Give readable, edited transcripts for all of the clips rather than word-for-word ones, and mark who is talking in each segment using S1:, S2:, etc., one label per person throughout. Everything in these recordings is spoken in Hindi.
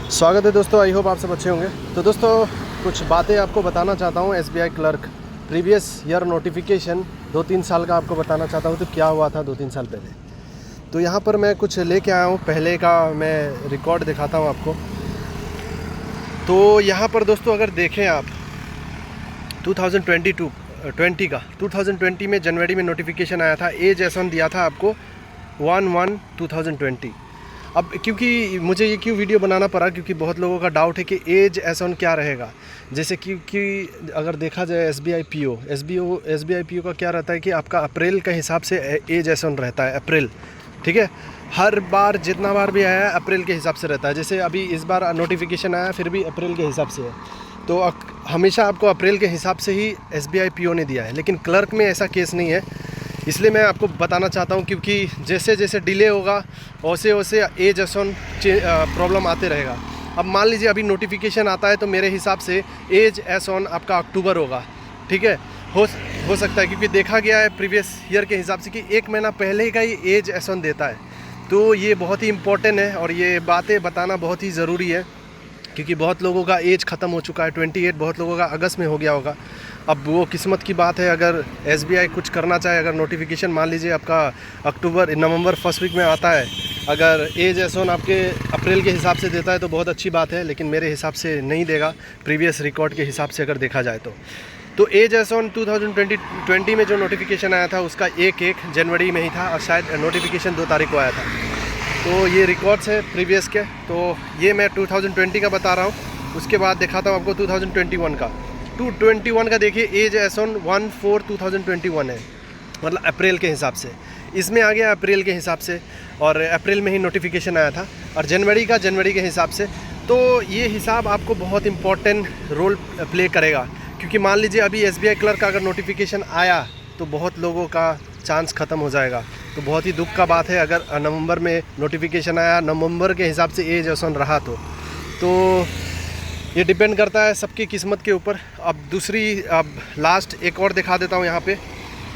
S1: स्वागत है दोस्तों, आई होप आप सब अच्छे होंगे। तो दोस्तों कुछ बातें आपको बताना चाहता हूँ। SBI clerk previous year notification 2-3 साल का आपको बताना चाहता हूँ। तो क्या हुआ था 2-3 साल पहले, तो यहाँ पर मैं कुछ लेके आया हूँ। पहले का मैं रिकॉर्ड दिखाता हूँ आपको। तो यहाँ पर दोस्तों अगर देखें आप 2020 में जनवरी में नोटिफिकेशन आया था। एज एस-1 दिया था आपको 1/1/2020। अब क्योंकि मुझे ये क्यों वीडियो बनाना पड़ा, क्योंकि बहुत लोगों का डाउट है कि एज एस-1 क्या रहेगा। जैसे क्योंकि अगर देखा जाए एसबीआई पीओ का क्या रहता है कि आपका अप्रैल के हिसाब से एज एस-1 रहता है। अप्रैल, ठीक है, हर बार जितना बार भी आया अप्रैल के हिसाब से रहता है। जैसे अभी इस बार नोटिफिकेशन आया फिर भी अप्रैल के हिसाब से है, तो हमेशा आपको अप्रैल के हिसाब से ही एसबीआई पीओ ने दिया है। लेकिन क्लर्क में ऐसा केस नहीं है, इसलिए मैं आपको बताना चाहता हूं। क्योंकि जैसे जैसे डिले होगा वैसे वैसे एज एस-1 प्रॉब्लम आते रहेगा। अब मान लीजिए अभी नोटिफिकेशन आता है तो मेरे हिसाब से एज एस-1 आपका अक्टूबर होगा, ठीक है। हो सकता है, क्योंकि देखा गया है प्रीवियस ईयर के हिसाब से कि 1 महीना पहले का ही एज एस-1 देता है। तो ये बहुत ही इम्पोर्टेंट है और ये बातें बताना बहुत ही ज़रूरी है, क्योंकि बहुत लोगों का एज ख़त्म हो चुका है। 28 बहुत लोगों का अगस्त में हो गया होगा। अब वो किस्मत की बात है, अगर एसबीआई कुछ करना चाहे, अगर नोटिफिकेशन मान लीजिए आपका नवंबर फर्स्ट वीक में आता है, अगर एज एस-1 आपके अप्रैल के हिसाब से देता है तो बहुत अच्छी बात है। लेकिन मेरे हिसाब से नहीं देगा, प्रीवियस रिकॉर्ड के हिसाब से अगर देखा जाए तो एज एस-1 2020 में जो नोटिफिकेशन आया था उसका 1 जनवरी में ही था, और शायद नोटिफिकेशन 2 तारीख को आया था। तो ये रिकॉर्ड्स है प्रीवियस के। तो ये मैं 2020 का बता रहा हूँ। उसके बाद दिखाता हूँ आपको 2021 का। 2021 का देखिए, एज एस-1 1/4/2021 है, मतलब अप्रैल के हिसाब से। इसमें आ गया अप्रैल के हिसाब से, और अप्रैल में ही नोटिफिकेशन आया था। और जनवरी के हिसाब से। तो ये हिसाब आपको बहुत इंपॉर्टेंट रोल प्ले करेगा, क्योंकि मान लीजिए अभी एसबीआई क्लर्क का अगर नोटिफिकेशन आया तो बहुत लोगों का चांस ख़त्म हो जाएगा। तो बहुत ही दुख का बात है, अगर नवंबर में नोटिफिकेशन आया, नवंबर के हिसाब से एज एस-1 रहा तो ये डिपेंड करता है सबकी किस्मत के ऊपर। अब लास्ट एक और दिखा देता हूँ। यहाँ पे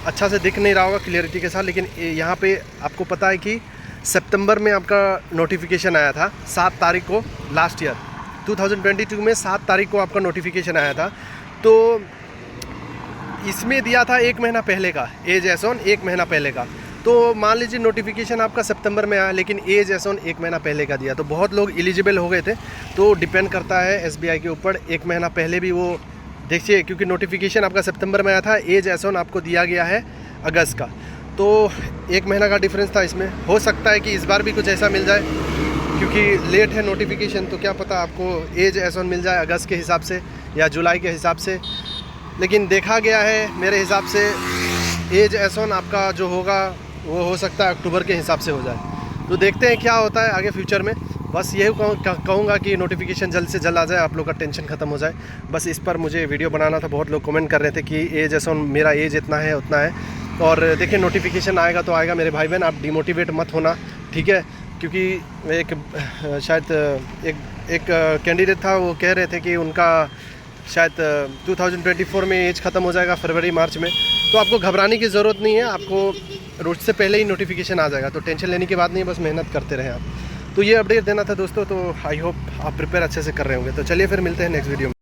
S1: अच्छा से दिख नहीं रहा होगा क्लियरिटी के साथ, लेकिन यहाँ पे आपको पता है कि सितंबर में आपका नोटिफिकेशन आया था 7 तारीख को। लास्ट ईयर 2022 में 7 तारीख को आपका नोटिफिकेशन आया था। तो इसमें दिया था 1 महीना पहले का एज एस-1, 1 महीना पहले का। तो मान लीजिए नोटिफिकेशन आपका सितंबर में आया, लेकिन एज एस-1 1 महीना पहले का दिया, तो बहुत लोग एलिजिबल हो गए थे। तो डिपेंड करता है एसबीआई के ऊपर, 1 महीना पहले भी वो देखिए, क्योंकि नोटिफिकेशन आपका सितंबर में आया था, एज एस-1 आपको दिया गया है अगस्त का। तो 1 महीना का डिफरेंस था इसमें। हो सकता है कि इस बार भी कुछ ऐसा मिल जाए, क्योंकि लेट है नोटिफिकेशन, तो क्या पता आपको एज एस-1 मिल जाए अगस्त के हिसाब से या जुलाई के हिसाब से। लेकिन देखा गया है मेरे हिसाब से एज एस-1 आपका जो होगा वो हो सकता है अक्टूबर के हिसाब से हो जाए। तो देखते हैं क्या होता है आगे फ्यूचर में। बस यही कहूँगा कि नोटिफिकेशन जल्द से जल्द आ जाए, आप लोग का टेंशन ख़त्म हो जाए। बस इस पर मुझे वीडियो बनाना था। बहुत लोग कमेंट कर रहे थे कि एज एस-1, मेरा एज इतना है उतना है। और देखिए नोटिफिकेशन आएगा तो आएगा मेरे भाई बहन, आप डिमोटिवेट मत होना, ठीक है। क्योंकि शायद एक कैंडिडेट था, वो कह रहे थे कि उनका शायद 2024 में एज ख़त्म हो जाएगा, फरवरी मार्च में। तो आपको घबराने की ज़रूरत नहीं है, आपको रोज से पहले ही नोटिफिकेशन आ जाएगा। तो टेंशन लेने की बात नहीं है, बस मेहनत करते रहें आप। तो ये अपडेट देना था दोस्तों। तो आई होप आप प्रिपेयर अच्छे से कर रहे होंगे। तो चलिए फिर मिलते हैं नेक्स्ट वीडियो में।